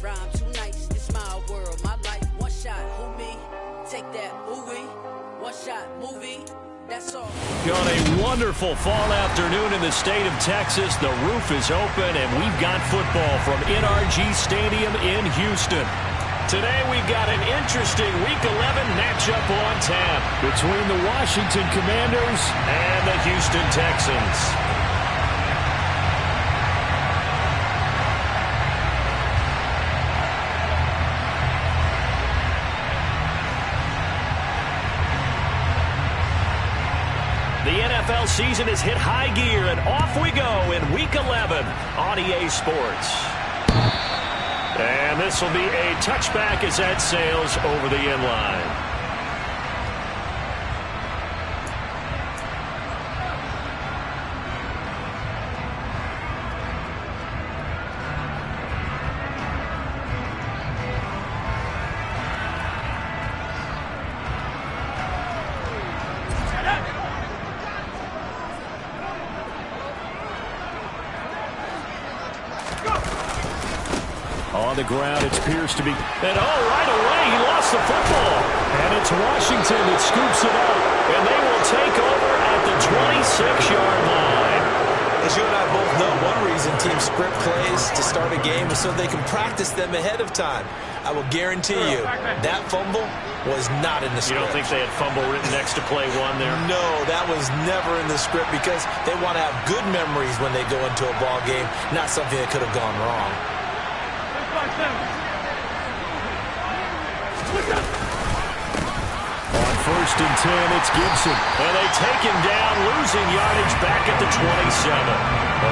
rhyme too nice. This my world, my life. One shot, who me? Take that, ooh-wee. One shot, movie. That's all. Got a wonderful fall afternoon in the state of Texas. The roof is open, and we've got football from NRG Stadium in Houston. Today we've got an interesting Week 11 matchup on tap between the Washington Commanders and the Houston Texans. The NFL season has hit high gear, and off we go in Week 11 on EA Sports. And this will be a touchback as that sails over the end line. On the ground, it's Pierce to be, and right away, he lost the football. And it's Washington that scoops it up, and they will take over at the 26-yard line. As you and I both know, one reason teams script plays to start a game is so they can practice them ahead of time. I will guarantee you, that fumble was not in the script. You don't think they had fumble written next to play one there? No, that was never in the script because they want to have good memories when they go into a ball game, not something that could have gone wrong. On 1st and 10, it's Gibson. And they take him down, losing yardage back at the 27.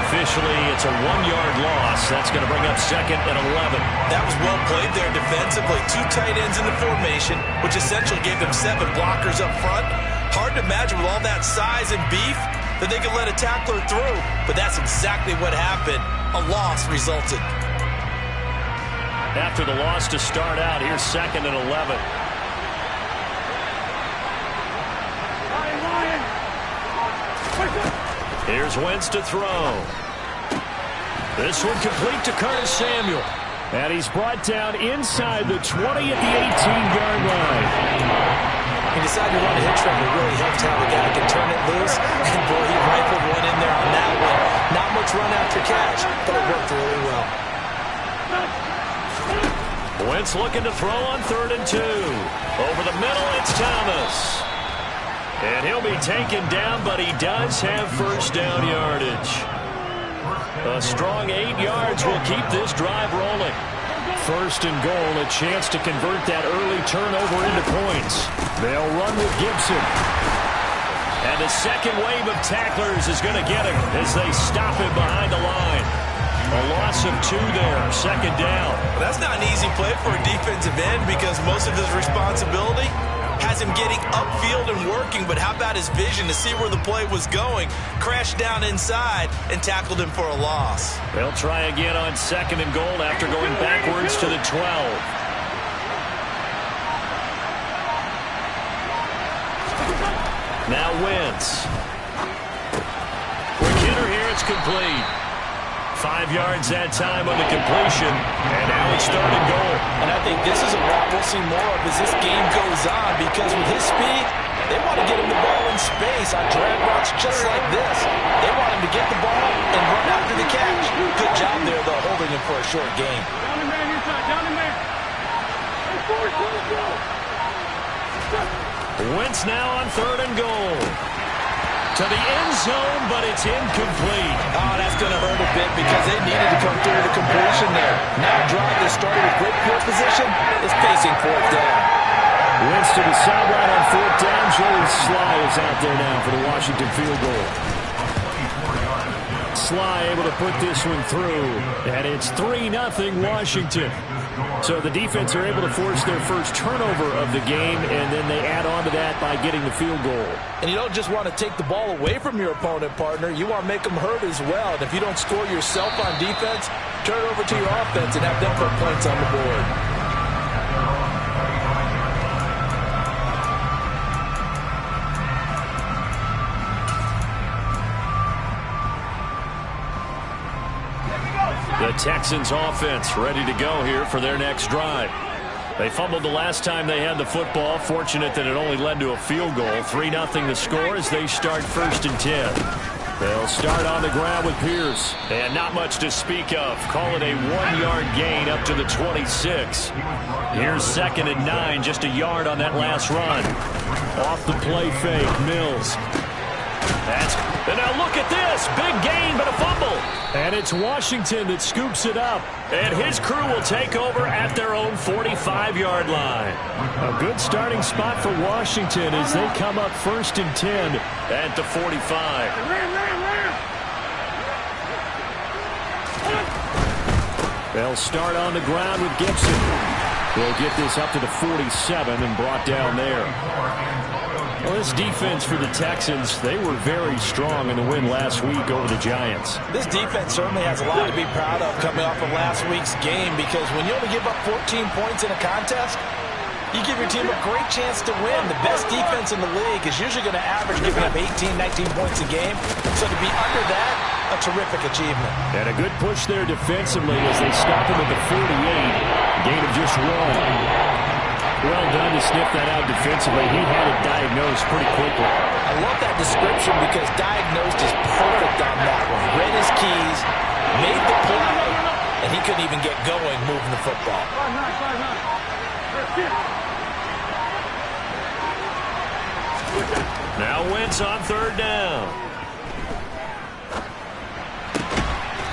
Officially, it's a 1-yard loss. That's going to bring up 2nd and 11. That was well played there defensively. 2 tight ends in the formation, which essentially gave them 7 blockers up front. Hard to imagine with all that size and beef that they could let a tackler through. But that's exactly what happened. A loss resulted. After the loss to start out, here's 2nd and 11. Here's Wentz to throw. This one complete to Curtis Samuel. And he's brought down inside the 20 at the 18-yard line. He decided to run a hitch route. It really helped how the guy could turn it loose. And boy, he rifled one in there on that one. Not much run after catch, but it worked really well. Wentz looking to throw on 3rd and 2. Over the middle, it's Thomas. And he'll be taken down, but he does have first down yardage. A strong 8 yards will keep this drive rolling. 1st and goal, a chance to convert that early turnover into points. They'll run with Gibson. And the second wave of tacklers is going to get him as they stop him behind the line. A loss of 2 there, 2nd down. Well, that's not an easy play for a defensive end because most of his responsibility has him getting upfield and working, but how about his vision to see where the play was going? Crashed down inside and tackled him for a loss. They'll try again on 2nd and goal after going backwards to the 12. Now Wentz. Quick hitter here, it's complete. 5 yards that time on the completion, and now it's 3rd and goal. And I think this is a route we'll see more of as this game goes on because with his speed, they want to get him the ball in space on drag routes just like this. They want him to get the ball and run after the catch. Good job there, though, holding him for a short gain. Down the man inside, down the man. Wentz now on 3rd and goal. To the end zone, but it's incomplete. Oh, that's going to hurt a bit because they needed to come through the completion there. Now a drive that started with great field position is facing 4th down. Wentz to the sideline on 4th down. Joey Sly is out there now for the Washington field goal. Sly able to put this one through, and it's 3-0 Washington. So the defense are able to force their first turnover of the game, and then they add on to that by getting the field goal. And you don't just want to take the ball away from your opponent, partner. You want to make them hurt as well. And if you don't score yourself on defense, turn it over to your offense and have them put points on the board. The Texans offense ready to go here for their next drive. They fumbled the last time they had the football. Fortunate that it only led to a field goal. 3-0 the score as they start 1st and 10. They'll start on the ground with Pierce. And not much to speak of. Call it a 1-yard gain up to the 26. Here's 2nd and 9, just a yard on that last run. Off the play fake, Mills. And now look at this. Big gain, but a fumble. And it's Washington that scoops it up. And his crew will take over at their own 45-yard line. A good starting spot for Washington as they come up 1st and 10 at the 45. They'll start on the ground with Gibson. They'll get this up to the 47 and brought down there. Well, this defense for the Texans, they were very strong in the win last week over the Giants. This defense certainly has a lot to be proud of coming off of last week's game, because when you only give up 14 points in a contest, you give your team a great chance to win. The best defense in the league is usually going to average giving up 18, 19 points a game. So to be under that, a terrific achievement. And a good push there defensively as they stop him at the 48. Gain of just 1. Well done to sniff that out defensively. He had it diagnosed pretty quickly. I love that description because diagnosed is perfect on that one. Read his keys, made the play, and he couldn't even get going moving the football. Now Wentz on 3rd down.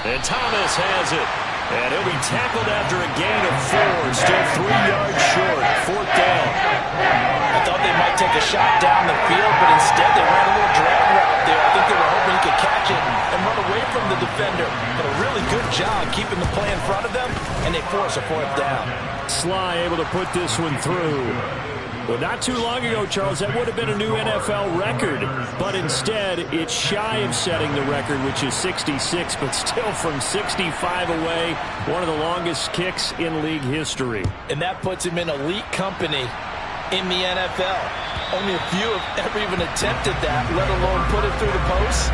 And Thomas has it. And he'll be tackled after a gain of 4. Still 3 yards short. 4th down. I thought they might take a shot down the field, but instead they ran a little drag route there. I think they were hoping he could catch it and run away from the defender. But a really good job keeping the play in front of them, and they force a 4th down. Sly able to put this one through. Well, not too long ago, Charles, that would have been a new NFL record. But instead, it's shy of setting the record, which is 66, but still from 65 away, one of the longest kicks in league history. And that puts him in elite company in the NFL. Only a few have ever even attempted that, let alone put it through the post.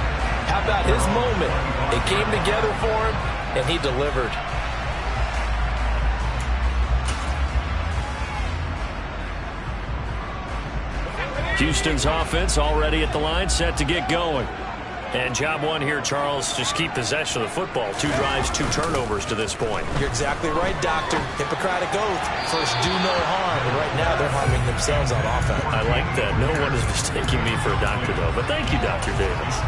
How about his moment? It came together for him, and he delivered. Houston's offense already at the line, set to get going. And job one here, Charles, just keep possession of the football. 2 drives, 2 turnovers to this point. You're exactly right, Doctor. Hippocratic oath. First, do no harm. And right now, they're harming themselves on offense. I like that. No one is mistaking me for a doctor, though. But thank you, Dr. Davis.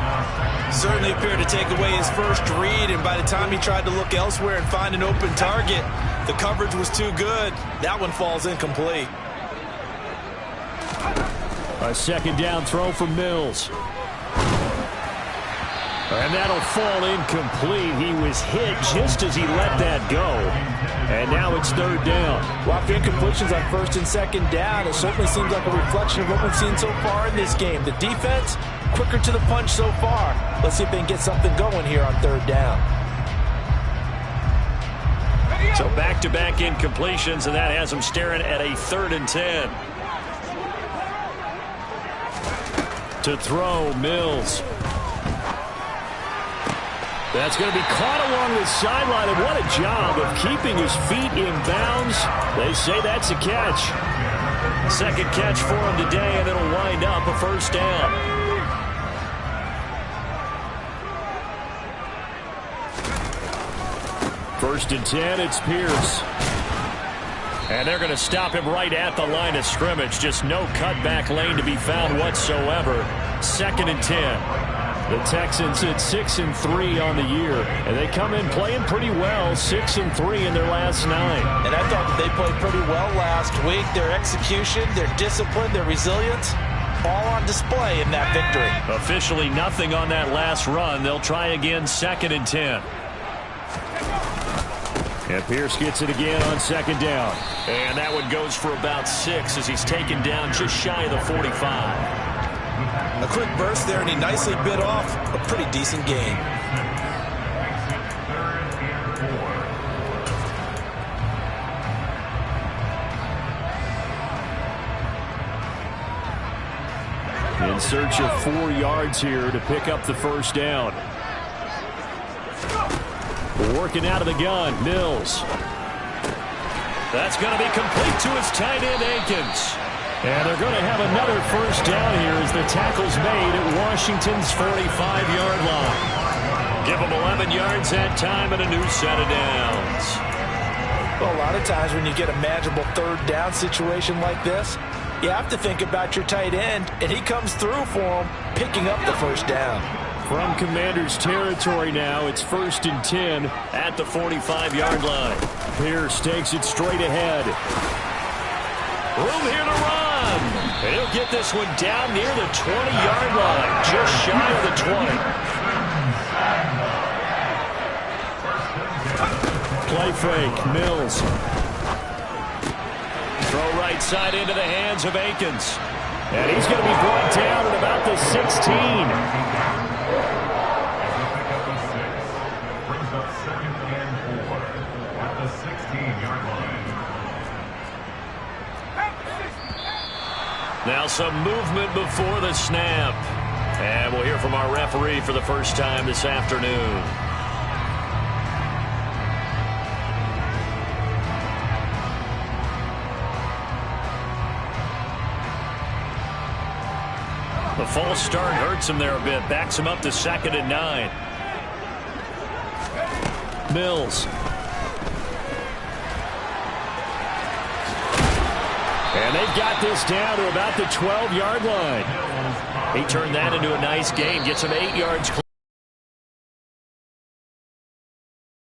Certainly appeared to take away his first read, and by the time he tried to look elsewhere and find an open target, the coverage was too good. That one falls incomplete. A 2nd down throw from Mills. And that'll fall incomplete. He was hit just as he let that go. And now it's 3rd down. Well, after incompletions on 1st and 2nd down, it certainly seems like a reflection of what we've seen so far in this game. The defense, quicker to the punch so far. Let's see if they can get something going here on 3rd down. So back-to-back incompletions, and that has them staring at a 3rd and 10. To throw, Mills. That's going to be caught along the sideline, and what a job of keeping his feet in bounds. They say that's a catch. 2nd catch for him today, and it'll wind up a 1st down. First and 10, it's Pierce. And they're going to stop him right at the line of scrimmage. Just no cutback lane to be found whatsoever. 2nd and 10. The Texans at 6-3 on the year. And they come in playing pretty well. 6-3 in their last 9. And I thought that they played pretty well last week. Their execution, their discipline, their resilience, all on display in that victory. Officially nothing on that last run. They'll try again 2nd and 10. And Pierce gets it again on 2nd down. And that one goes for about 6 as he's taken down just shy of the 45. A quick burst there, and he nicely bit off a pretty decent gain. In search of 4 yards here to pick up the 1st down. Working out of the gun, Mills. That's going to be complete to his tight end, Akins. And they're going to have another first down here as the tackle's made at Washington's 45-yard line. Give them 11 yards that time and a new set of downs. Well, a lot of times when you get a manageable third down situation like this, you have to think about your tight end, and he comes through for him, picking up the first down. From Commander's territory now, it's 1st and 10 at the 45-yard line. Pierce takes it straight ahead. Room here to run. And he'll get this one down near the 20-yard line, just shy of the 20. Play fake, Mills. Throw right side into the hands of Akins. And he's going to be brought down at about the 16. Now some movement before the snap. And we'll hear from our referee for the first time this afternoon. The false start hurts him there a bit. Backs him up to 2nd and 9. Mills. And they've got this down to about the 12-yard line. He turned that into a nice gain. Gets him 8 yards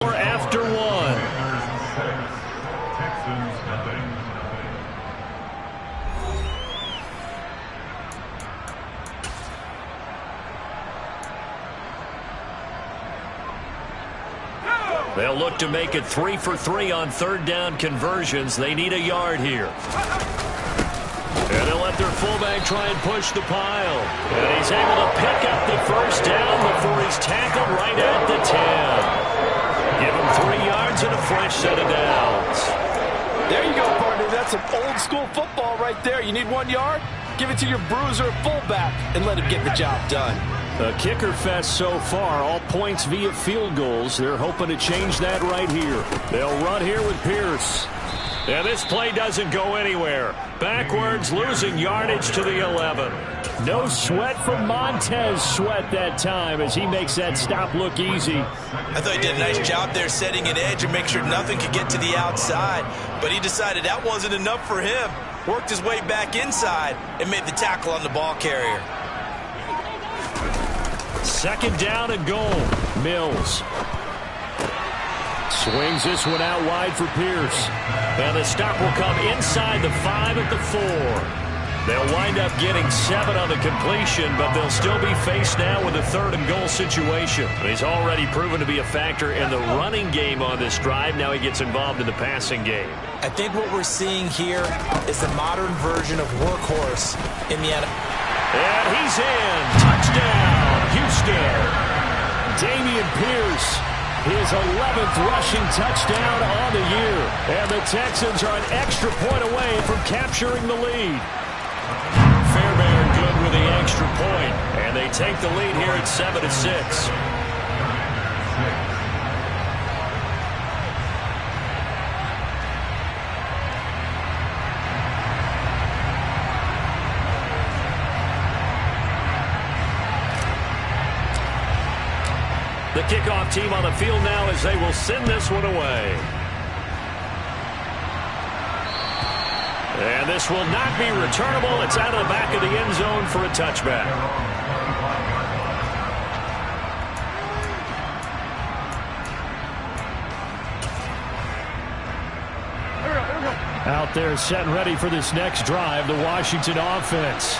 after 1. They'll look to make it 3 for 3 on third down conversions. They need a yard here. And they'll let their fullback try and push the pile. And he's able to pick up the first down before he's tackled right at the 10. Give him 3 yards and a fresh set of downs. There you go, partner. That's some old school football right there. You need 1 yard? Give it to your bruiser fullback and let him get the job done. A kicker fest so far, all points via field goals. They're hoping to change that right here. They'll run here with Pierce. And this play doesn't go anywhere. Backwards, losing yardage to the 11. No sweat from Montez Sweat that time as he makes that stop look easy. I thought he did a nice job there setting an edge and make sure nothing could get to the outside. But he decided that wasn't enough for him. Worked his way back inside and made the tackle on the ball carrier. 2nd down and goal. Mills. Swings this one out wide for Pierce. And the stop will come inside the 5 at the 4. They'll wind up getting 7 on the completion, but they'll still be faced now with a 3rd and goal situation. He's already proven to be a factor in the running game on this drive. Now he gets involved in the passing game. I think what we're seeing here is the modern version of workhorse in the NFL. And he's in. Touchdown, Houston. Dameon Pierce, his 11th rushing touchdown on the year. And the Texans are an extra point away from capturing the lead. Fairbairn good with the extra point. And they take the lead here at 7-6. The kickoff team on the field now as they will send this one away. And this will not be returnable. It's out of the back of the end zone for a touchback. Out there set and ready for this next drive, the Washington offense.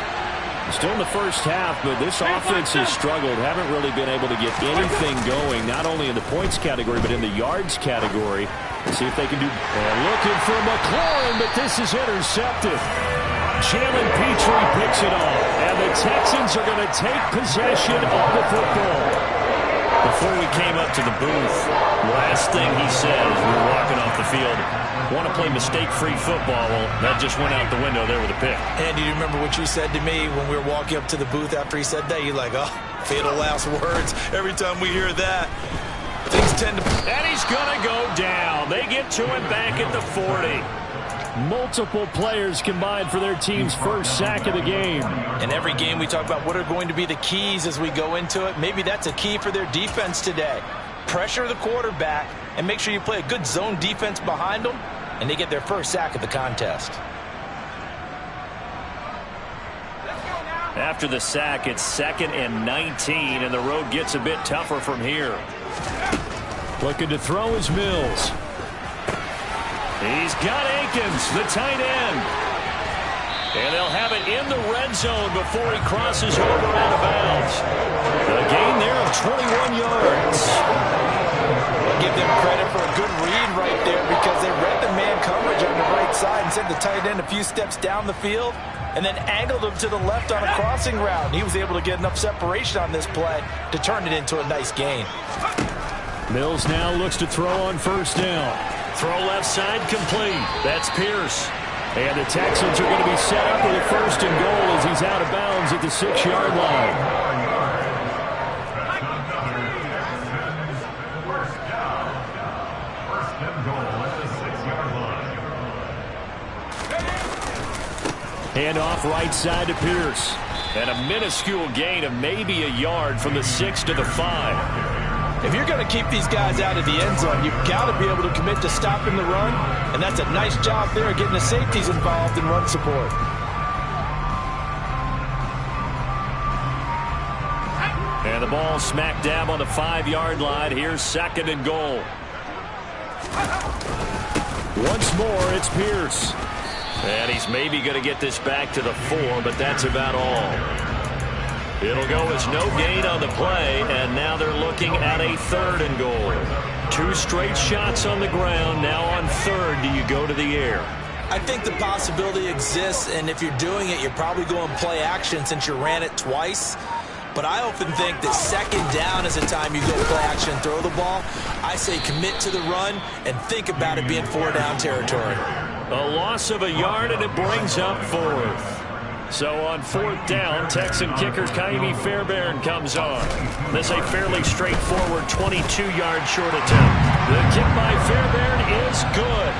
Still in the first half, but this offense has struggled. Haven't really been able to get anything going, not only in the points category, but in the yards category. See if they can do. And looking for McLaurin, but this is intercepted. Jalen Petrie picks it off, and the Texans are going to take possession of the football. Before we came up to the booth, last thing he said as we were walking off the field, want to play mistake-free football. Well, that just went out the window there with a pick. And do you remember what you said to me when we were walking up to the booth after he said that? You're like, oh, fatal last words every time we hear that. Things tend to... And he's going to go down. They get to him back at the 40. Multiple players combined for their team's first sack of the game. In every game we talk about what are going to be the keys as we go into it. Maybe that's a key for their defense today. Pressure the quarterback and make sure you play a good zone defense behind them, and they get their first sack of the contest. After the sack, it's 2nd and 19, and the road gets a bit tougher from here. Looking to throw is Mills. He's got Akins, the tight end. And they'll have it in the red zone before he crosses over out of bounds. A gain there of 21 yards. I'll give them credit for a good read right there because they read the man coverage on the right side and sent the tight end a few steps down the field and then angled him to the left on a crossing route. He was able to get enough separation on this play to turn it into a nice gain. Mills now looks to throw on first down. Throw left side complete. That's Pierce. And the Texans are going to be set up with a 1st and goal as he's out of bounds at the 6-yard line. Hand off right side to Pierce. And a minuscule gain of maybe a yard from the 6 to the 5. If you're going to keep these guys out of the end zone, you've got to be able to commit to stopping the run, and that's a nice job there getting the safeties involved in run support. And the ball smack dab on the 5-yard line. Here's 2nd and goal. Once more, it's Pierce. And he's maybe going to get this back to the 4, but that's about all. It'll go as no gain on the play, and now they're looking at a 3rd and goal. 2 straight shots on the ground. Now on 3rd, do you go to the air? I think the possibility exists, and if you're doing it, you're probably going play action since you ran it twice. But I often think that 2nd down is the time you go play action and throw the ball. I say commit to the run and think about it being 4-down territory. A loss of a yard, and it brings up 4th. So on 4th down, Texan kicker Kaimi Fairbairn comes on. This a fairly straightforward 22-yard short attempt. The kick by Fairbairn is good.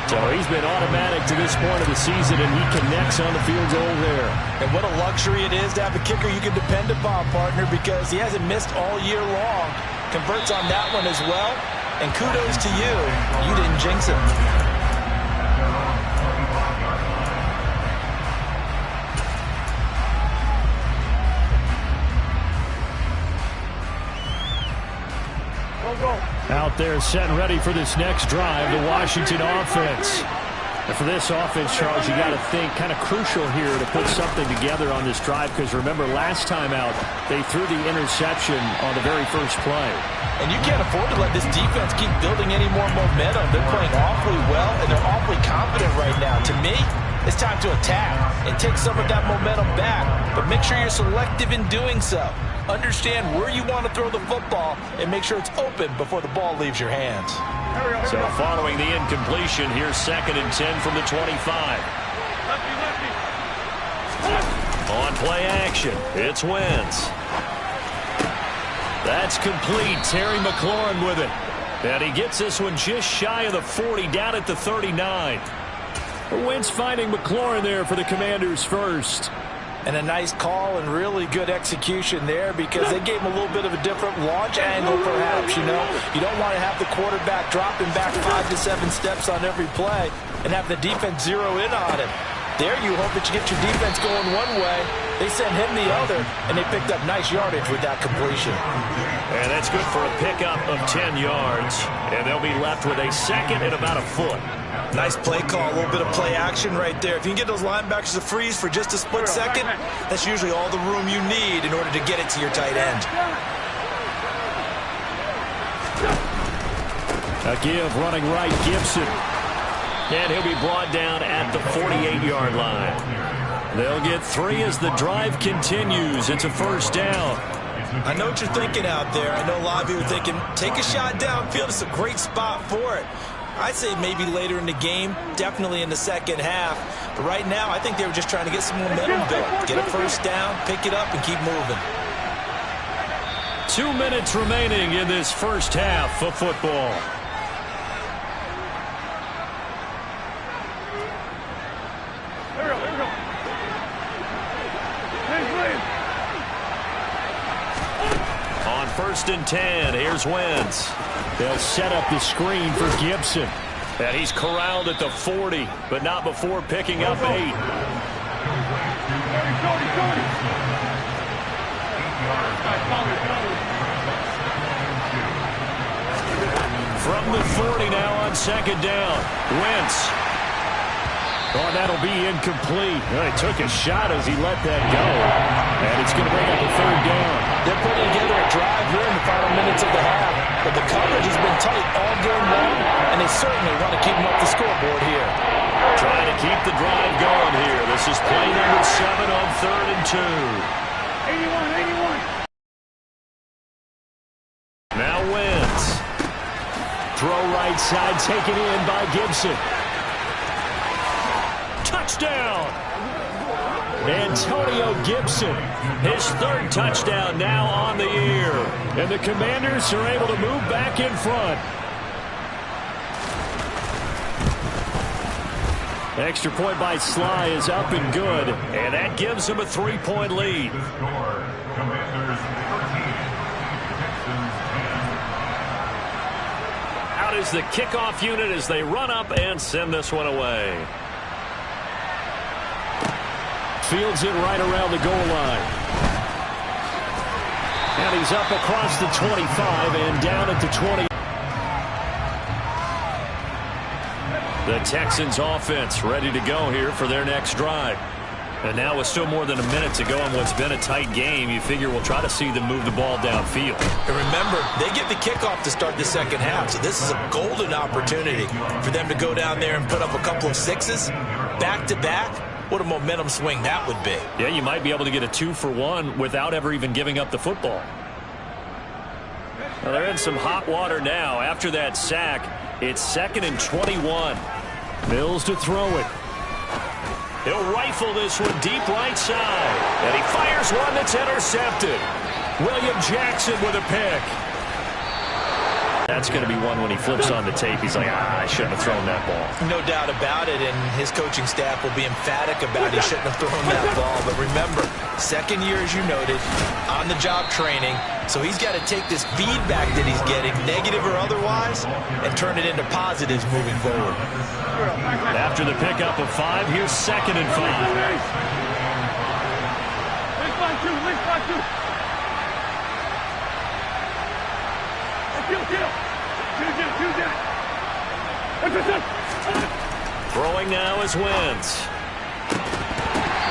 So he's been automatic to this point of the season, and he connects on the field goal there. And what a luxury it is to have a kicker you can depend upon, partner, because he hasn't missed all year long. Converts on that one as well. And kudos to you. You didn't jinx him. Out there set and ready for this next drive, the Washington offense. And for this offense, Charles, you got to think kind of crucial here to put something together on this drive, because remember last time out they threw the interception on the very first play. And you can't afford to let this defense keep building any more momentum. They're playing awfully well, and they're awfully confident right now. To me, it's time to attack and take some of that momentum back, but make sure you're selective in doing so. Understand where you want to throw the football and make sure it's open before the ball leaves your hands. So following the incompletion, here's 2nd and 10 from the 25. On play action, it's Wentz. That's complete. Terry McLaurin with it. And he gets this one just shy of the 40, down at the 39. Wentz finding McLaurin there for the Commanders' first. And a nice call and really good execution there, because they gave him a little bit of a different launch angle perhaps, you know. You don't want to have the quarterback dropping back 5 to 7 steps on every play and have the defense zero in on him. There you hope that you get your defense going one way. They sent him the other, and they picked up nice yardage with that completion. And that's good for a pickup of 10 yards. And they'll be left with a 2nd and about a foot. Nice play call, a little bit of play action right there. If you can get those linebackers to freeze for just a split second, that's usually all the room you need in order to get it to your tight end. A give running right, Gibson. And he'll be brought down at the 48-yard line. They'll get 3 as the drive continues. It's a 1st down. I know what you're thinking out there. I know a lot of you are thinking, take a shot downfield. It's a great spot for it. I'd say maybe later in the game, definitely in the second half. But right now, I think they were just trying to get some momentum built. Get a 1st down, pick it up, and keep moving. 2 minutes remaining in this first half of football. Here we go. On 1st and 10, here's Wentz. They'll set up the screen for Gibson. And he's corralled at the 40, but not before picking up 8. From the 40 now on 2nd down. Wentz. Oh, that'll be incomplete. Well, he took a shot as he let that go. And it's going to bring up a 3rd down. They're putting together a drive here in the final minutes of the half. But the coverage has been tight all game long, and they certainly want to keep them up the scoreboard here. Trying to keep the drive going here. This is play number 7 on 3rd and 2. 81. Now Wentz. Throw right side, taken in by Gibson. Touchdown! Antonio Gibson, his 3rd touchdown now on the year. And the Commanders are able to move back in front. Extra point by Sly is up and good. And that gives him a 3-point lead. Out is the kickoff unit as they run up and send this one away. Fields it right around the goal line. And he's up across the 25 and down at the 20. The Texans offense ready to go here for their next drive. And now with still more than a minute to go in what's been a tight game, you figure we'll try to see them move the ball downfield. And remember, they get the kickoff to start the second half, so this is a golden opportunity for them to go down there and put up a couple of 6s back-to-back. What a momentum swing that would be. Yeah, you might be able to get a 2-for-1 without ever even giving up the football. Well, they're in some hot water now. After that sack, it's 2nd and 21. Mills to throw it. He'll rifle this one deep right side. And he fires one that's intercepted. William Jackson with a pick. That's going to be one when he flips on the tape. He's like, I shouldn't have thrown that ball. No doubt about it, and his coaching staff will be emphatic about he shouldn't have thrown that ball. But remember, 2nd year, as you noted, on-the-job training. So he's got to take this feedback that he's getting, negative or otherwise, and turn it into positives moving forward. After the pickup of 5, here's 2nd and 5. Throwing now is Wentz.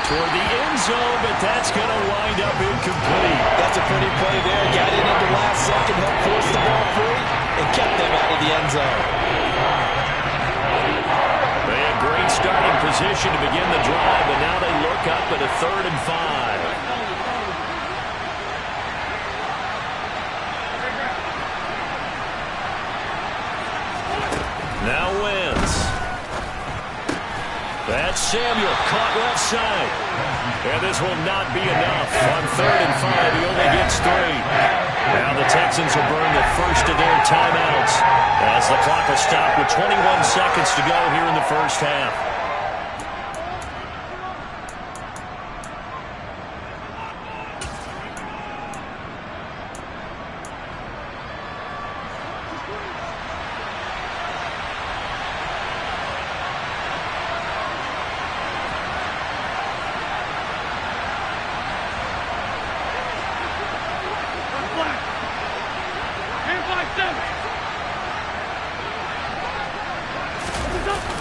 Toward the end zone, but that's going to wind up incomplete. That's a pretty play there. Got it into last second, helped force the ball free, and kept them out of the end zone. They had great starting position to begin the drive, but now they look up at a 3rd and 5. Now Wentz. That's Samuel, caught left side. And this will not be enough. On 3rd and 5, he only gets 3. Now the Texans will burn the first of their timeouts as the clock will stop with 21 seconds to go here in the first half.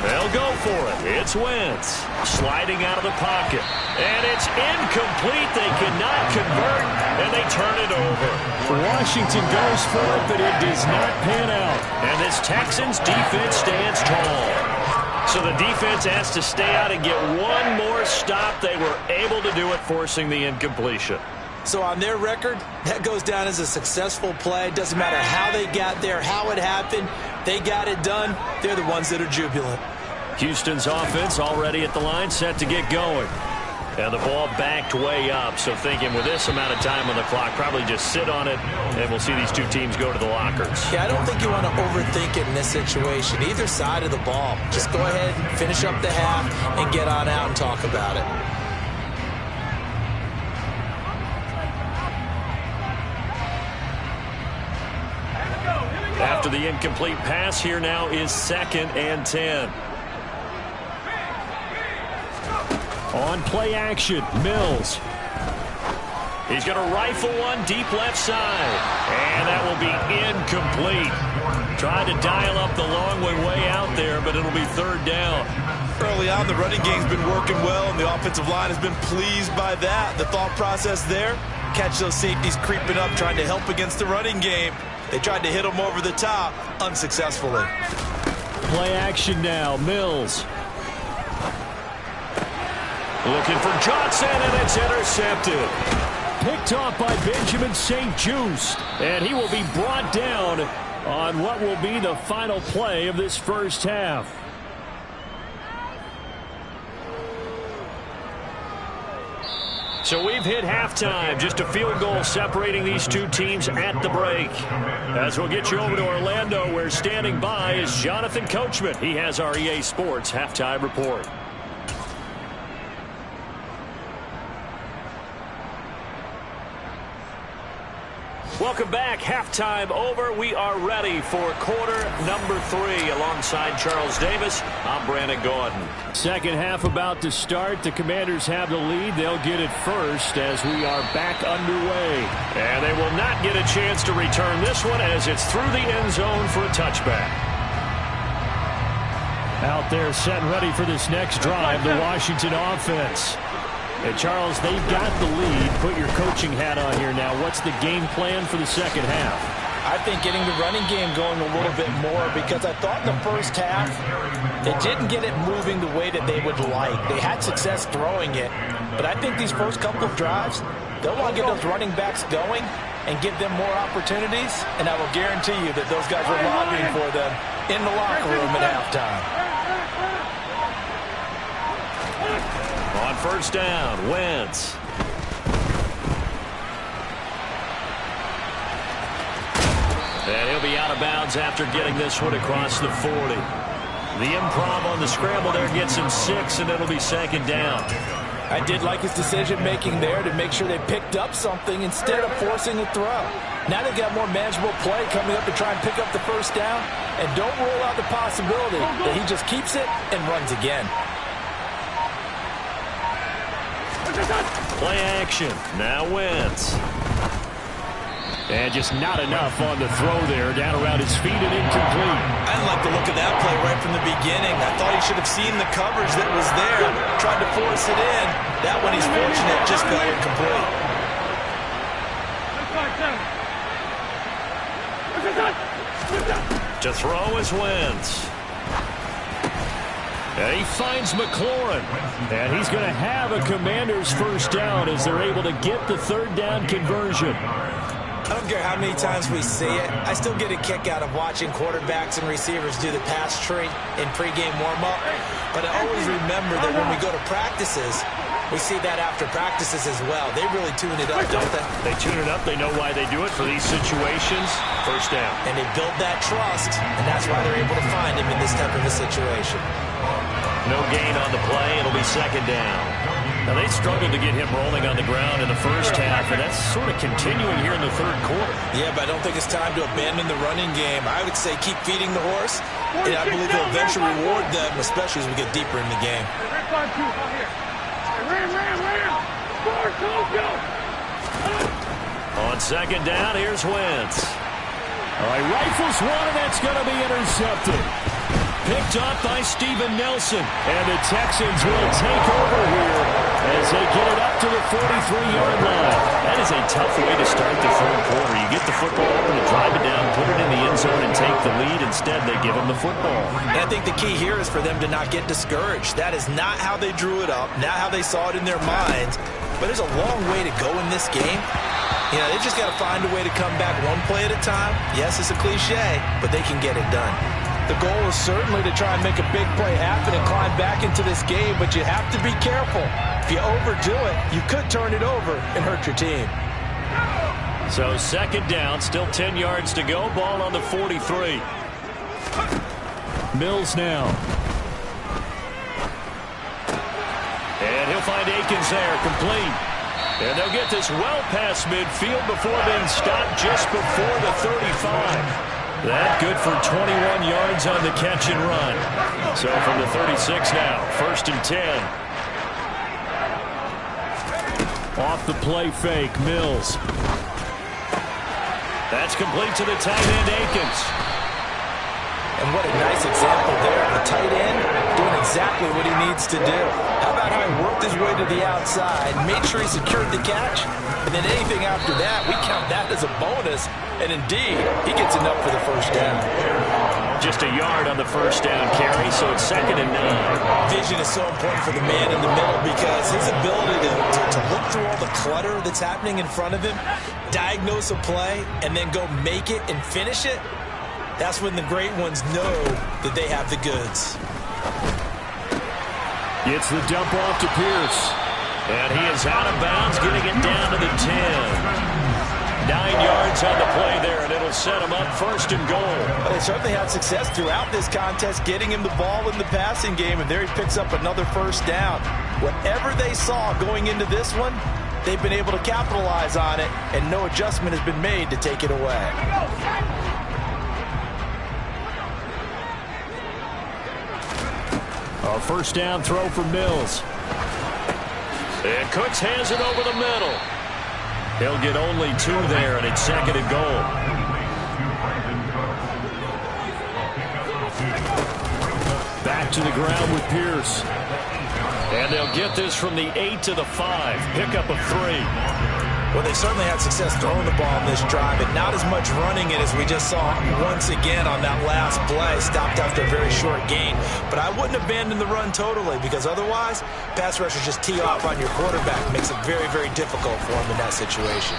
They'll go for it. It's Wentz sliding out of the pocket. And it's incomplete. They cannot convert, and they turn it over. Washington goes for it, but it does not pan out. And this Texans defense stands tall. So the defense has to stay out and get one more stop. They were able to do it, forcing the incompletion. So on their record, that goes down as a successful play. It doesn't matter how they got there, how it happened. They got it done. They're the ones that are jubilant. Houston's offense already at the line, set to get going. And the ball backed way up, so thinking with this amount of time on the clock, probably just sit on it, and we'll see these two teams go to the lockers. Yeah, I don't think you want to overthink it in this situation. Either side of the ball. Just go ahead and finish up the half and get on out and talk about it. After the incomplete pass, here now is 2nd and 10. On play action, Mills. He's going to rifle one deep left side. And that will be incomplete. Tried to dial up the long way out there, but it'll be 3rd down. Early on, the running game's been working well, and the offensive line has been pleased by that. The thought process there, catch those safeties creeping up, trying to help against the running game. They tried to hit him over the top, unsuccessfully. Play action now, Mills. Looking for Johnson, and it's intercepted. Picked off by Benjamin St-Juste, and he will be brought down on what will be the final play of this first half. So we've hit halftime, just a field goal separating these two teams at the break. As we'll get you over to Orlando, where standing by is Jonathan Coachman. He has our EA Sports halftime report. Welcome back. Halftime over. We are ready for quarter number 3. Alongside Charles Davis, I'm Brandon Gordon. Second half about to start. The Commanders have the lead. They'll get it first as we are back underway. And they will not get a chance to return this one as it's through the end zone for a touchback. Out there set and ready for this next drive, the Washington offense. And Charles, they've got the lead. Put your coaching hat on here now. What's the game plan for the second half? I think getting the running game going a little bit more, because I thought in the first half they didn't get it moving the way that they would like. They had success throwing it, but I think these first couple of drives, they'll want to get those running backs going and give them more opportunities, and I will guarantee you that those guys were lobbying for them in the locker room at halftime. On first down, Wentz. And he'll be out of bounds after getting this one across the 40. The improv on the scramble there gets him 6, and it'll be 2nd down. I did like his decision-making there to make sure they picked up something instead of forcing a throw. Now they've got more manageable play coming up to try and pick up the first down, and don't rule out the possibility that he just keeps it and runs again. Play action. Now Wentz. And just not enough on the throw there. Down around his feet and incomplete. I didn't like the look of that play right from the beginning. I thought he should have seen the coverage that was there. Tried to force it in. That one he's fortunate. Just fell incomplete. To throw is Wentz. And he finds McLaurin. And he's going to have a Commander's first down as they're able to get the 3rd down conversion. I don't care how many times we see it. I still get a kick out of watching quarterbacks and receivers do the pass tree in pregame warm-up. But I always remember that when we go to practices, we see that after practices as well. They really tune it up, don't they? They tune it up. They know why they do it for these situations. First down. And they build that trust, and that's why they're able to find him in this type of a situation. No gain on the play. It'll be 2nd down. Now, they struggled to get him rolling on the ground in the first half, and that's sort of continuing here in the 3rd quarter. Yeah, but I don't think it's time to abandon the running game. I would say keep feeding the horse, and I believe they'll eventually reward them, especially as we get deeper in the game. On 2nd down, here's Wentz. All right, rifles one, and that's going to be intercepted. Picked up by Steven Nelson. And the Texans will take over here as they get it up to the 43-yard line. That is a tough way to start the 3rd quarter. You get the football open and drive it down, put it in the end zone, and take the lead. Instead, they give them the football. And I think the key here is for them to not get discouraged. That is not how they drew it up, not how they saw it in their minds. But there's a long way to go in this game. You know, they've just got to find a way to come back one play at a time. Yes, it's a cliche, but they can get it done. The goal is certainly to try and make a big play happen and climb back into this game, but you have to be careful. If you overdo it, you could turn it over and hurt your team. So second down, still 10 yards to go. Ball on the 43. Mills now. And he'll find Akins there, complete. And they'll get this well past midfield before being stopped just before the 35. That good for 21 yards on the catch and run. So from the 36 now, 1st and 10. Off the play fake, Mills. That's complete to the tight end, Akins. And what a nice example there. The tight end doing exactly what he needs to do. How about how he worked his way to the outside, made sure he secured the catch, and then anything after that, we count that as a bonus. And indeed, he gets enough for the first down. Just a yard on the first down carry, so it's 2nd and 9. Vision is so important for the man in the middle because his ability to look through all the clutter that's happening in front of him, diagnose a play, and then go make it and finish it, that's when the great ones know that they have the goods. Gets the dump off to Pierce. And he is out of bounds, getting it down to the 10. 9 yards on the play there, and it'll set him up 1st and goal. Well, they certainly had success throughout this contest, getting him the ball in the passing game, and there he picks up another first down. Whatever they saw going into this one, they've been able to capitalize on it, and no adjustment has been made to take it away. A first down throw for Mills. And Cooks hands it over the middle. He'll get only 2 there, and it's 2nd and goal. Back to the ground with Pierce. And they'll get this from the 8 to the 5. Pickup of 3. Well, they certainly had success throwing the ball in this drive, and not as much running it as we just saw once again on that last play. Stopped after a very short gain. But I wouldn't abandon the run totally, because otherwise, pass rushers just tee off on your quarterback. Makes it very, very difficult for him in that situation.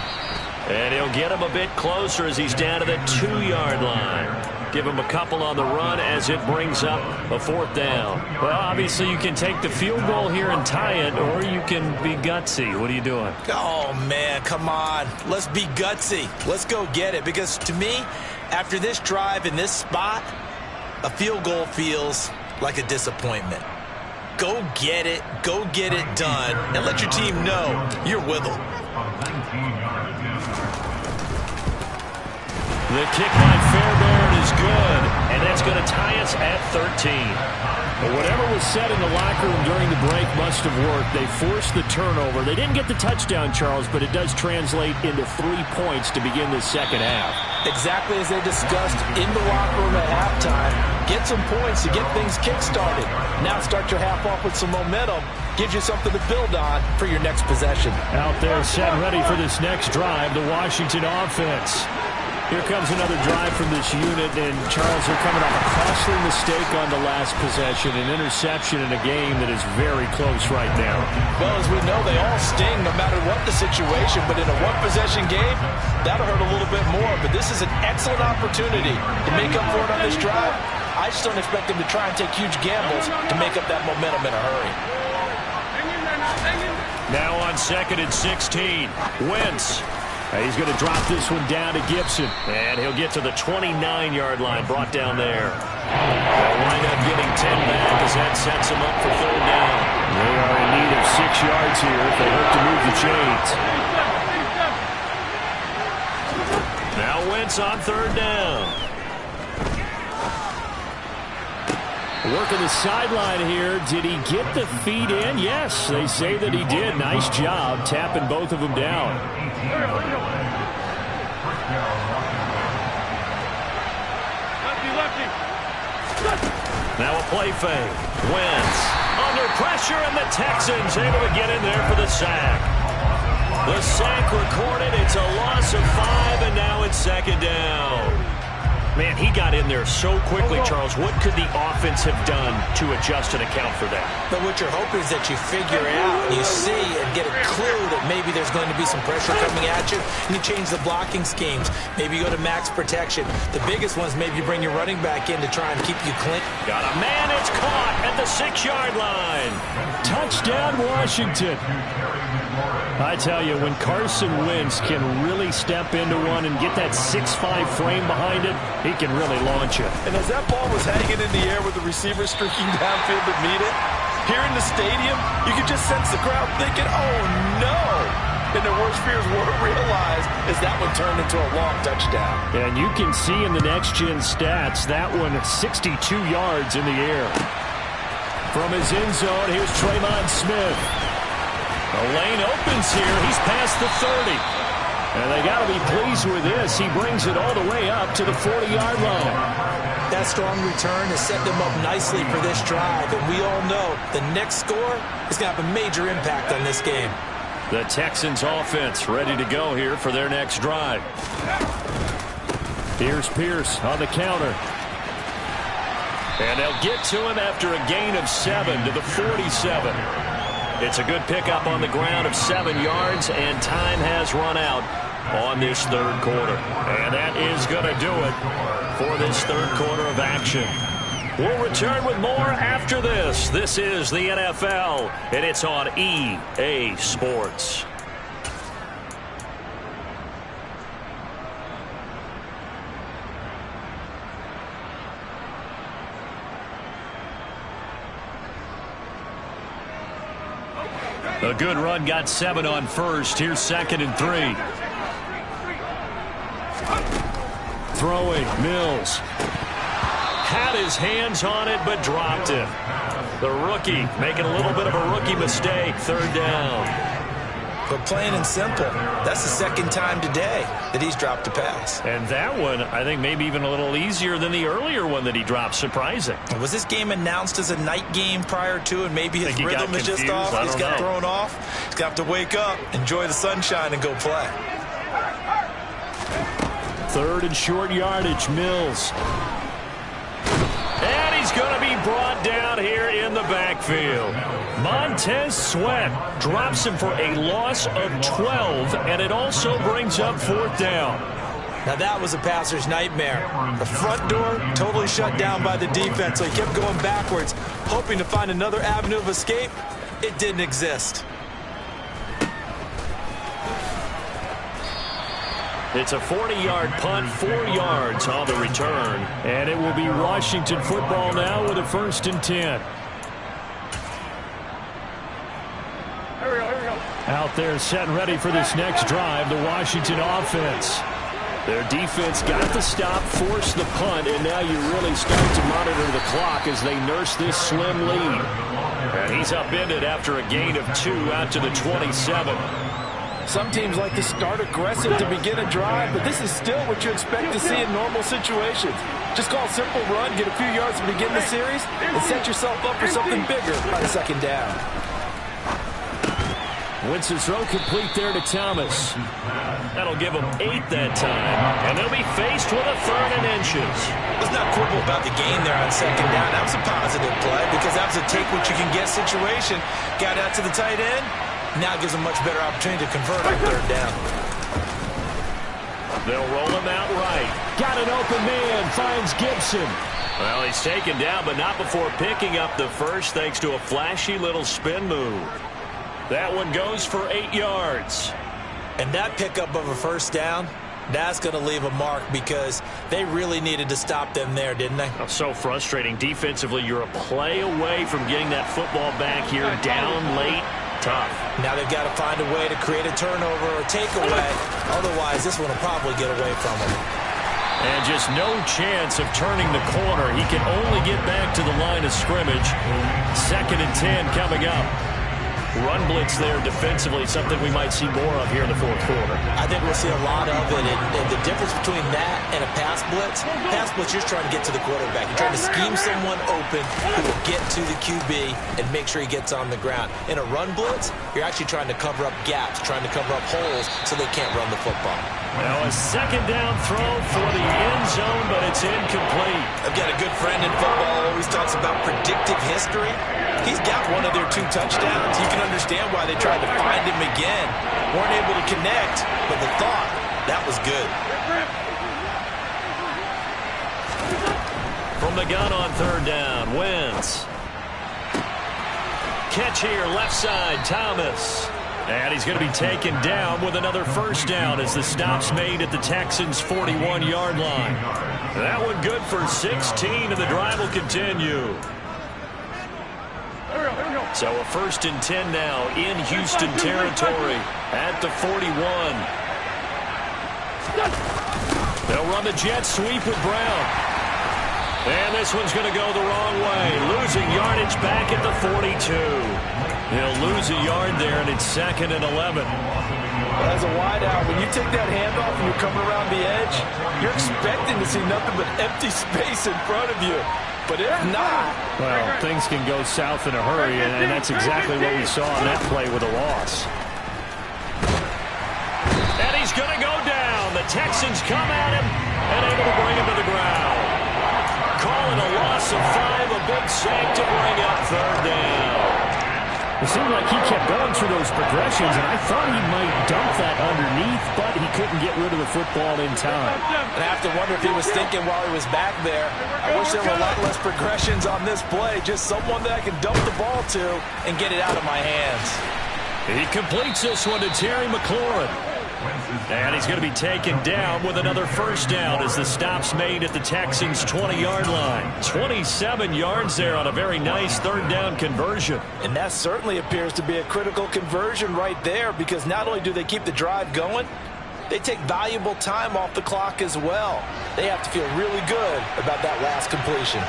And he'll get him a bit closer as he's down to the 2-yard line. Give him a couple on the run as it brings up a 4th down. Well, obviously you can take the field goal here and tie it, or you can be gutsy. What are you doing? Oh, man, come on. Let's be gutsy. Let's go get it. Because to me, after this drive in this spot, a field goal feels like a disappointment. Go get it done, and let your team know you're with them. The kick by Fairbairn is good, and that's going to tie us at 13. But whatever was said in the locker room during the break must have worked. They forced the turnover. They didn't get the touchdown, Charles, but it does translate into 3 points to begin the second half. Exactly as they discussed in the locker room at halftime. Get some points to get things kick-started. Now start your half off with some momentum. Gives you something to build on for your next possession. Out there set ready for this next drive, the Washington offense. Here comes another drive from this unit, and Charles, are coming off a costly mistake on the last possession, an interception in a game that is very close right now. Well, as we know, they all sting no matter what the situation, but in a one-possession game, that'll hurt a little bit more. But this is an excellent opportunity to make up for it on this drive. I just don't expect them to try and take huge gambles to make up that momentum in a hurry. Now on 2nd and 16, Wentz. He's going to drop this one down to Gibson. And he'll get to the 29-yard line, brought down there. They'll wind up getting 10 back as that sets him up for 3rd down. They are in need of 6 yards here if they hope to move the chains. Now Wentz on 3rd down. Working the sideline here. Did he get the feet in? Yes, they say that he did. Nice job tapping both of them down. Lefty. Now a play fake. Wentz under pressure, and the Texans able to get in there for the sack. The sack recorded. It's a loss of 5, and now it's 2nd down. Man, he got in there so quickly, Charles. What could the offense have done to adjust and account for that? But what you're hoping is that you figure out, you see, and get a clue that maybe there's going to be some pressure coming at you, and you change the blocking schemes. Maybe you go to max protection. The biggest one is maybe you bring your running back in to try and keep you clean. Got a man, it's caught at the 6-yard line. Touchdown, Washington. I tell you, when Carson Wentz can really step into one and get that 6'5" frame behind it, he can really launch it. And as that ball was hanging in the air with the receiver streaking downfield to meet it, here in the stadium, you could just sense the crowd thinking, oh, no. And their worst fears were realized as that one turned into a long touchdown. And you can see in the next-gen stats, that one at 62 yards in the air. From his end zone, here's Tremon Smith. The lane opens here. He's past the 30. And they got to be pleased with this. He brings it all the way up to the 40-yard line. That strong return has set them up nicely for this drive. And we all know the next score is going to have a major impact on this game. The Texans offense ready to go here for their next drive. Here's Pierce on the counter. And they'll get to him after a gain of 7 to the 47. It's a good pickup on the ground of 7 yards, and time has run out on this third quarter. And that is going to do it for this third quarter of action. We'll return with more after this. This is the NFL, and it's on EA Sports. A good run, got 7 on first. Here's 2nd and 3. Throwing, Mills. Had his hands on it, but dropped it. The rookie making a little bit of a rookie mistake. 3rd down. But plain and simple, that's the second time today that he's dropped a pass. And that one, I think, maybe even a little easier than the earlier one that he dropped. Surprising. Was this game announced as a night game prior to, and maybe his rhythm is just off? He's got thrown off. He's got to wake up, enjoy the sunshine, and go play. 3rd and short yardage, Mills. And he's going to be brought down here in the backfield. Montez Sweat drops him for a loss of 12, and it also brings up 4th down. Now that was a passer's nightmare. The front door totally shut down by the defense, so he kept going backwards, hoping to find another avenue of escape. It didn't exist. It's a 40-yard punt, 4 yards on the return. And it will be Washington football now with a 1st and 10. Out there setting ready for this next drive, the Washington offense. Their defense got the stop, forced the punt, and now you really start to monitor the clock as they nurse this slim lead. And he's upended after a gain of 2 out to the 27. Some teams like to start aggressive to begin a drive, but this is still what you expect to see in normal situations. Just call a simple run, get a few yards to begin the series, and set yourself up for something bigger on 2nd down. Winston's throw complete there to Thomas. That'll give them 8 that time, and they'll be faced with a 3rd and inches. Let's not quibble about the gain there on 2nd down. That was a positive play because that was a take-what-you-can-get situation. Got out to the tight end. Now gives a much better opportunity to convert on 3rd down. They'll roll him out right. Got an open man, finds Gibson. Well, he's taken down, but not before picking up the first thanks to a flashy little spin move. That one goes for 8 yards. And that pickup of a 1st down, that's going to leave a mark because they really needed to stop them there, didn't they? Oh, so frustrating. Defensively, you're a play away from getting that football back here down late. Tough. Now they've got to find a way to create a turnover or takeaway. Otherwise, this one will probably get away from them. And just no chance of turning the corner. He can only get back to the line of scrimmage. 2nd and 10 coming up. Run blitz there defensively, something we might see more of here in the 4th quarter. I think we'll see a lot of it. And the difference between that and a pass blitz, you're just trying to get to the quarterback. You're trying to scheme someone open who will get to the QB and make sure he gets on the ground. In a run blitz, you're actually trying to cover up gaps, trying to cover up holes so they can't run the football. Now a second down throw for the end zone, but it's incomplete. I've got a good friend in football who always talks about predictive history. He's got one of their 2 touchdowns. You can understand why they tried to find him again. Weren't able to connect, but the thought, that was good. From the gun on third down, Wentz. Catch here, left side, Thomas. And he's going to be taken down with another first down as the stop's made at the Texans' 41-yard line. That one good for 16, and the drive will continue. So a 1st and 10 now in Houston territory at the 41. They'll run the jet sweep with Brown. And this one's going to go the wrong way. Losing yardage back at the 42. He'll lose a yard there, and it's 2nd and 11. As a wideout, when you take that handoff and you're coming around the edge, you're expecting to see nothing but empty space in front of you. But if not... Well, things can go south in a hurry, and that's exactly what we saw on that play with a loss. And he's going to go down. The Texans come at him and able to bring him to the ground. Call it a loss of 5, a big sack to bring up third down. It seemed like he kept going through those progressions, and I thought he might dump that underneath, but he couldn't get rid of the football in time. And I have to wonder if he was thinking while he was back there, I wish there were a lot less progressions on this play, just someone that I can dump the ball to and get it out of my hands. He completes this one to Terry McLaurin. And he's going to be taken down with another first down as the stop's made at the Texans' 20-yard line. 27 yards there on a very nice third down conversion. And that certainly appears to be a critical conversion right there, because not only do they keep the drive going, they take valuable time off the clock as well. They have to feel really good about that last completion.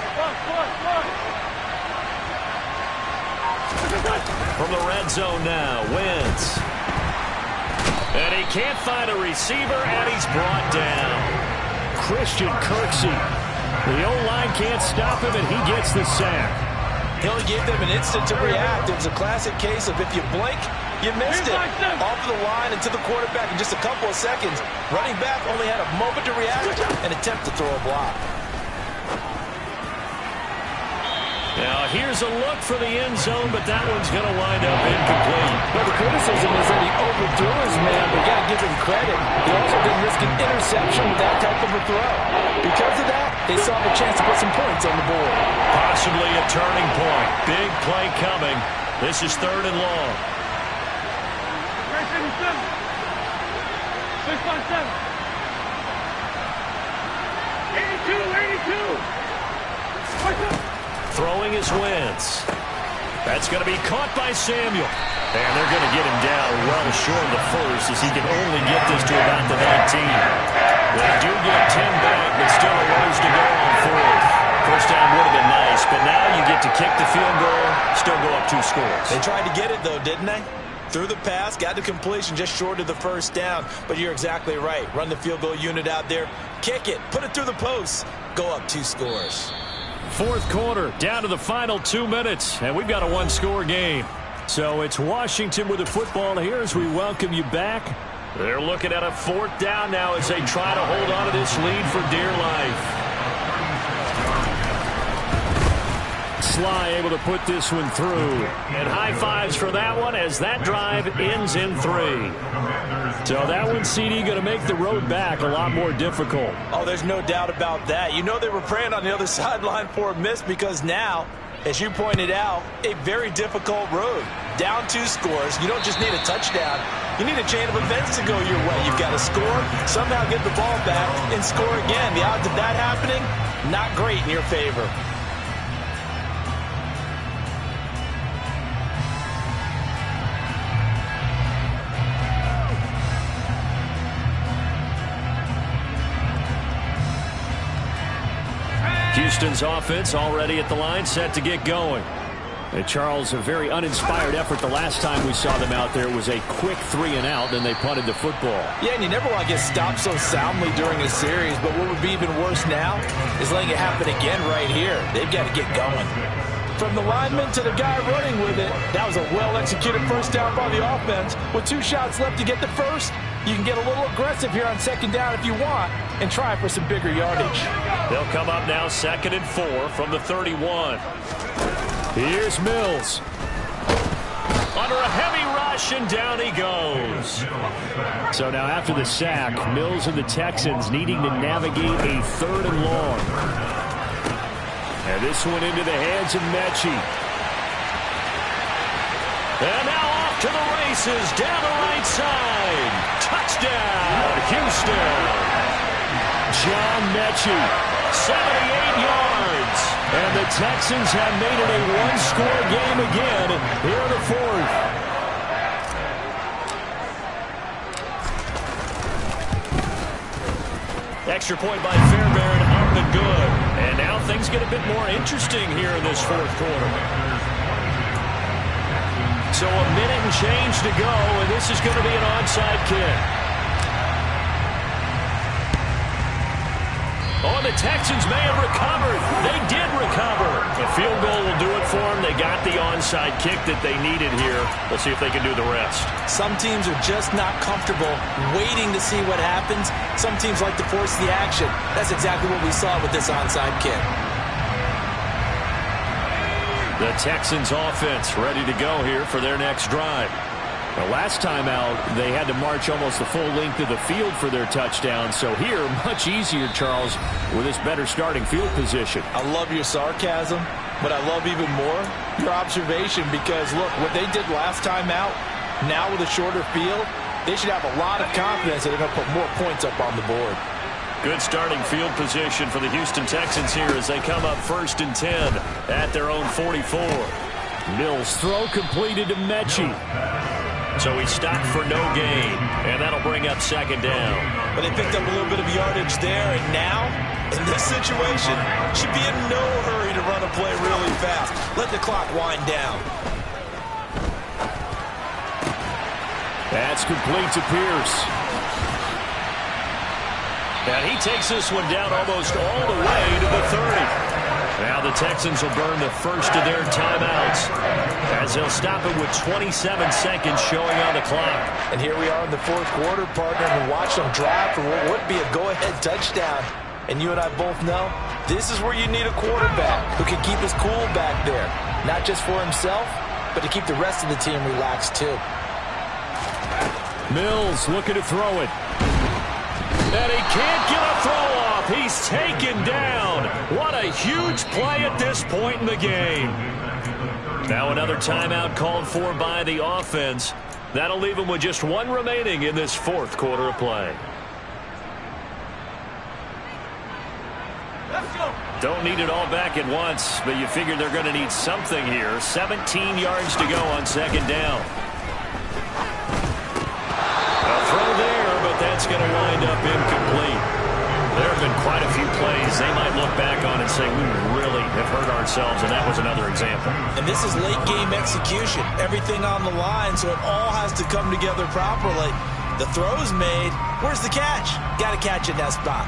From the red zone now, Wentz. And he can't find a receiver, and he's brought down. Christian Kirksey. The O-line can't stop him, and he gets the sack. He only gave them an instant to react. It was a classic case of if you blink, you missed it. Off of the line and to the quarterback in just a couple of seconds. Running back only had a moment to react and attempt to throw a block. Now, here's a look for the end zone, but that one's going to wind up incomplete. Well, the criticism is that he overthrew his man, but you got to give him credit. He also didn't risk an interception with that type of a throw. Because of that, they saw a chance to put some points on the board. Possibly a turning point. Big play coming. This is 3rd and long. 82. Throwing is Wentz. That's going to be caught by Samuel. And they're going to get him down well short of the first, as he can only get this to about the 19. They do get 10 back, but still a ways to go on 4th. First down would have been nice, but now you get to kick the field goal, still go up 2 scores. They tried to get it, though, didn't they? Threw the pass, got the completion just short of the first down. But you're exactly right. Run the field goal unit out there, kick it, put it through the posts, go up 2 scores. 4th quarter, down to the final 2 minutes, and we've got a 1-score game. So it's Washington with the football here as we welcome you back. They're looking at a 4th down now as they try to hold on to this lead for dear life. Sly able to put this one through. And high fives for that one as that drive ends in 3. So that one, CD, going to make the road back a lot more difficult. Oh, there's no doubt about that. You know they were praying on the other sideline for a miss, because now, as you pointed out, a very difficult road. Down 2 scores. You don't just need a touchdown. You need a chain of events to go your way. You've got to score, somehow get the ball back, and score again. The odds of that happening, not great in your favor. Houston's offense already at the line, set to get going. And Charles, a very uninspired effort the last time we saw them out there. It was a quick 3-and-out, then they punted the football. Yeah, and you never want to get stopped so soundly during a series, but what would be even worse now is letting it happen again right here. They've got to get going. From the lineman to the guy running with it, that was a well-executed first down by the offense. With 2 shots left to get the first, you can get a little aggressive here on second down if you want and try for some bigger yardage. They'll come up now 2nd and 4 from the 31. Here's Mills. Under a heavy rush, and down he goes. So now after the sack, Mills and the Texans needing to navigate a 3rd and long. And this one into the hands of Mechie. And now off to the races, down the right side. Touchdown, Houston. John Mechie, 78 yards. And the Texans have made it a 1-score game again here in the 4th. Extra point by Fairbairn, up and good. And now things get a bit more interesting here in this 4th quarter. So a minute and change to go, and this is going to be an onside kick. Oh, the Texans may have recovered. They did recover. A field goal will do it for them. They got the onside kick that they needed here. We'll see if they can do the rest. Some teams are just not comfortable waiting to see what happens. Some teams like to force the action. That's exactly what we saw with this onside kick. The Texans offense ready to go here for their next drive. The last time out, they had to march almost the full length of the field for their touchdown. So here, much easier, Charles, with this better starting field position. I love your sarcasm, but I love even more your observation because, look, what they did last time out, now with a shorter field, they should have a lot of confidence that they're going to put more points up on the board. Good starting field position for the Houston Texans here as they come up 1st and 10 at their own 44. Mills' throw completed to Mechie. So he stopped for no gain, and that'll bring up 2nd down. But they picked up a little bit of yardage there, and now, in this situation, should be in no hurry to run a play really fast. Let the clock wind down. That's complete to Pierce. And he takes this one down almost all the way to the 30. Now the Texans will burn the first of their timeouts as they'll stop it with 27 seconds showing on the clock. And here we are in the 4th quarter, partner, and watch them drive for what would be a go-ahead touchdown. And you and I both know this is where you need a quarterback who can keep his cool back there. Not just for himself, but to keep the rest of the team relaxed too. Mills looking to throw it. And he can't get a throw off. He's taken down. What a huge play at this point in the game. Now another timeout called for by the offense. That'll leave him with just 1 remaining in this 4th quarter of play. Don't need it all back at once, but you figure they're going to need something here. 17 yards to go on 2nd down. A throw there, but that's going to wind up incomplete. There have been quite a few plays they might look back on and say, we really have hurt ourselves, and that was another example. And this is late game execution. Everything on the line, so it all has to come together properly. The throw's made. Where's the catch? Got to catch in that spot.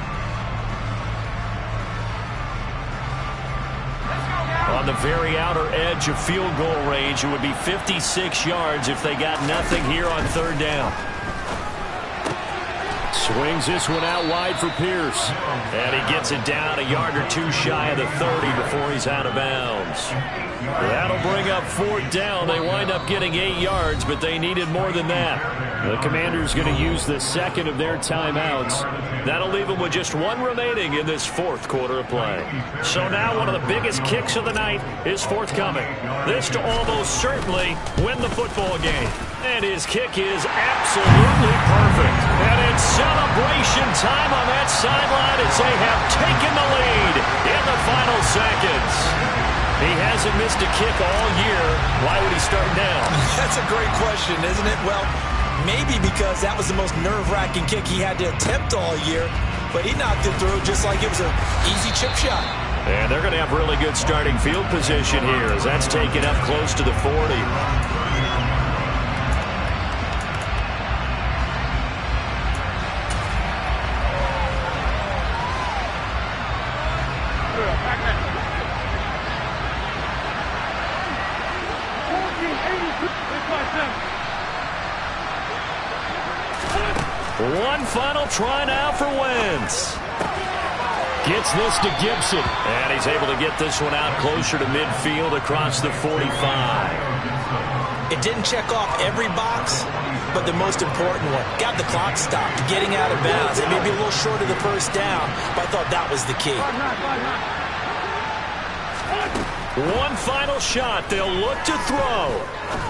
On the very outer edge of field goal range, it would be 56 yards if they got nothing here on 3rd down. Swings this one out wide for Pierce. And he gets it down a yard or 2 shy of the 30 before he's out of bounds. That'll bring up 4th down. They wind up getting 8 yards, but they needed more than that. The Commanders going to use the 2nd of their timeouts. That'll leave them with just 1 remaining in this 4th quarter of play. So now one of the biggest kicks of the night is forthcoming. This to almost certainly win the football game. And his kick is absolutely perfect. And it's celebration time on that sideline as they have taken the lead in the final seconds. He hasn't missed a kick all year. Why would he start now? That's a great question, isn't it? Well, maybe because that was the most nerve-wracking kick he had to attempt all year, but he knocked it through just like it was an easy chip shot. And they're going to have really good starting field position here as that's taken up close to the 40. One final try now for Wentz. Gets this to Gibson. And he's able to get this one out closer to midfield across the 45. It didn't check off every box, but the most important one. Got the clock stopped, getting out of bounds. It may be a little short of the first down, but I thought that was the key. One final shot. They'll look to throw.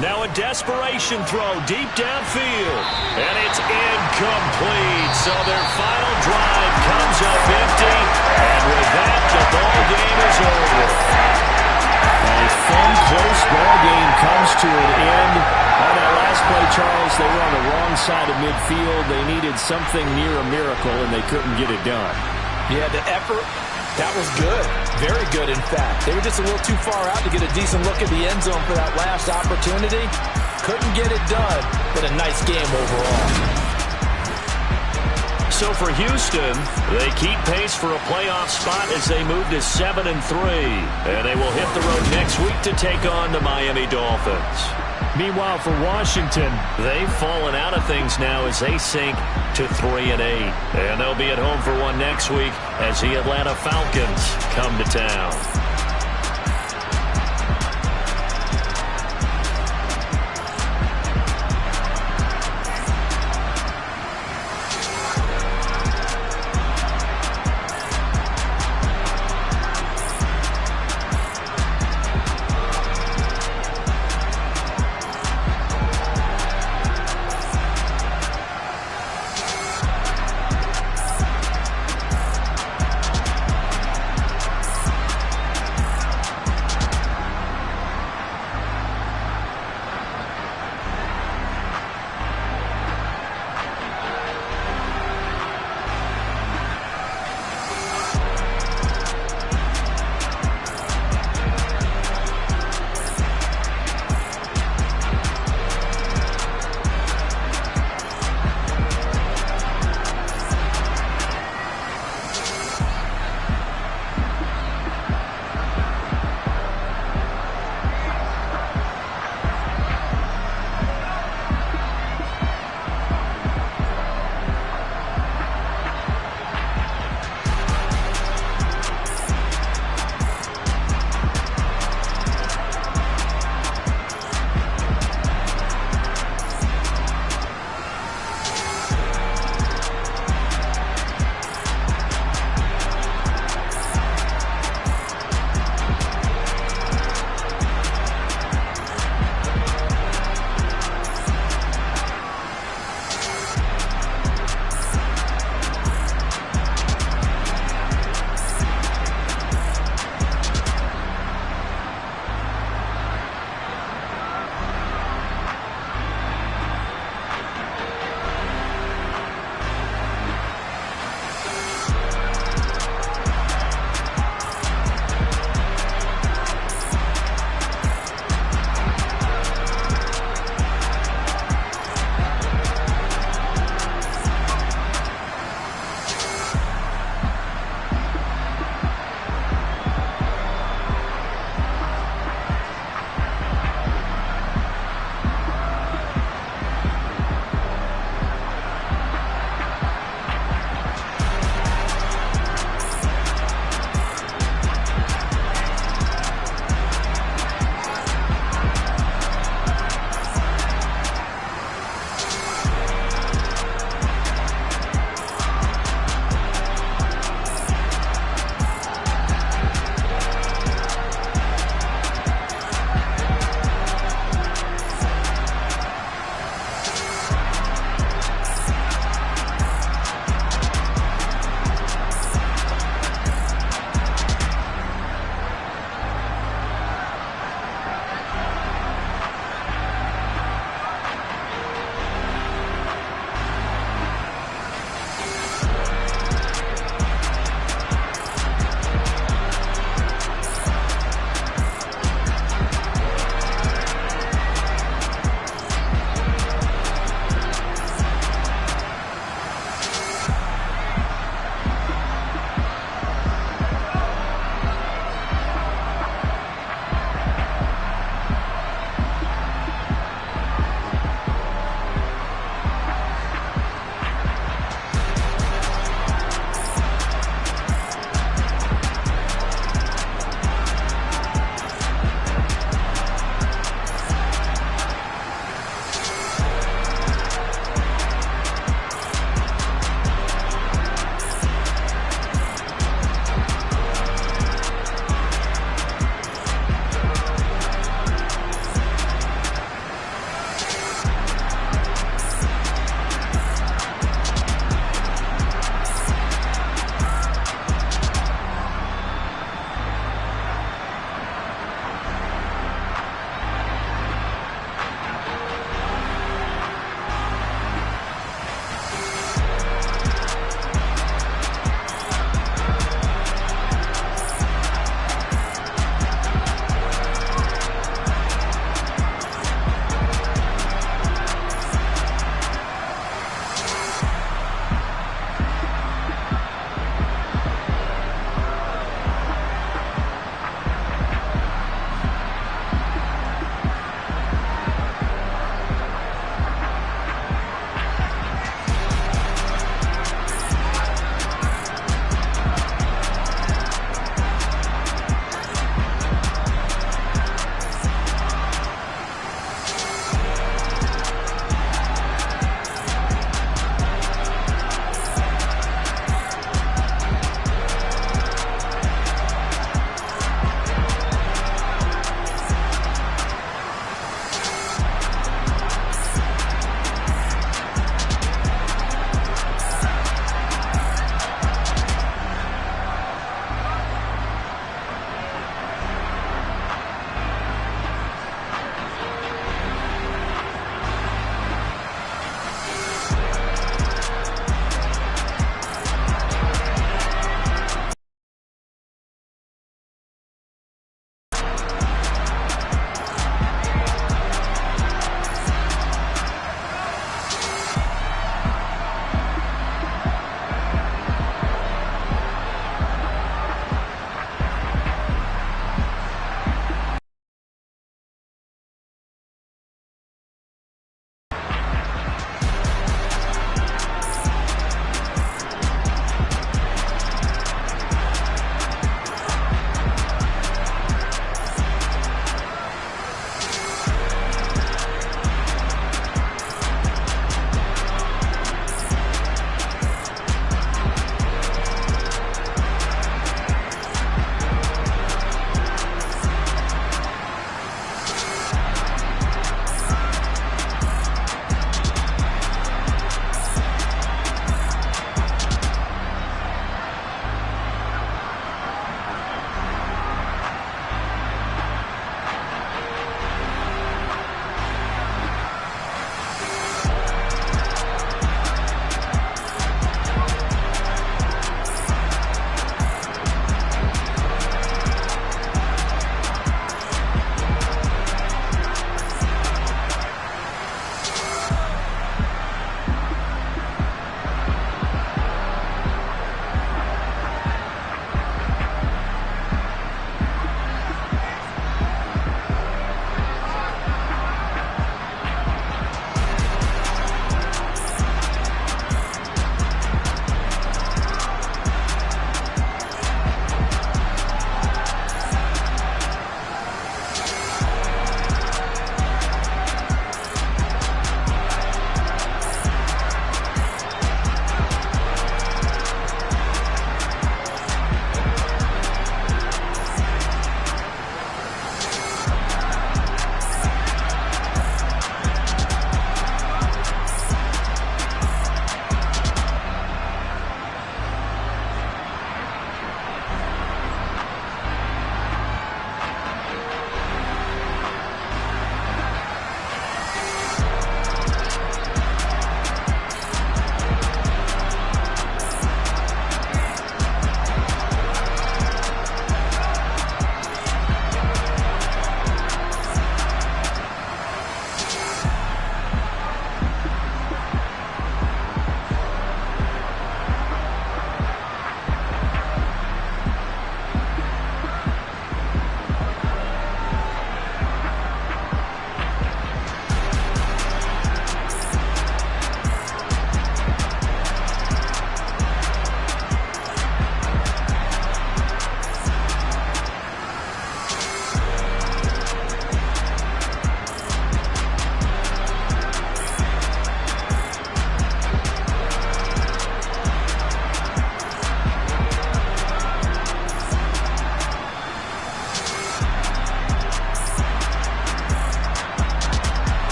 Now a desperation throw deep downfield. And it's incomplete. So their final drive comes up empty. And with that, the ball game is over. A fun, close ball game comes to an end. On that last play, Charles, they were on the wrong side of midfield. They needed something near a miracle, and they couldn't get it done. Yeah, the effort, that was good. Very good, in fact. They were just a little too far out to get a decent look at the end zone for that last opportunity. Couldn't get it done, but a nice game overall. So for Houston, they keep pace for a playoff spot as they move to 7-3. And they will hit the road next week to take on the Miami Dolphins. Meanwhile, for Washington, they've fallen out of things now as they sink to 3-8. And they'll be at home for one next week as the Atlanta Falcons come to town.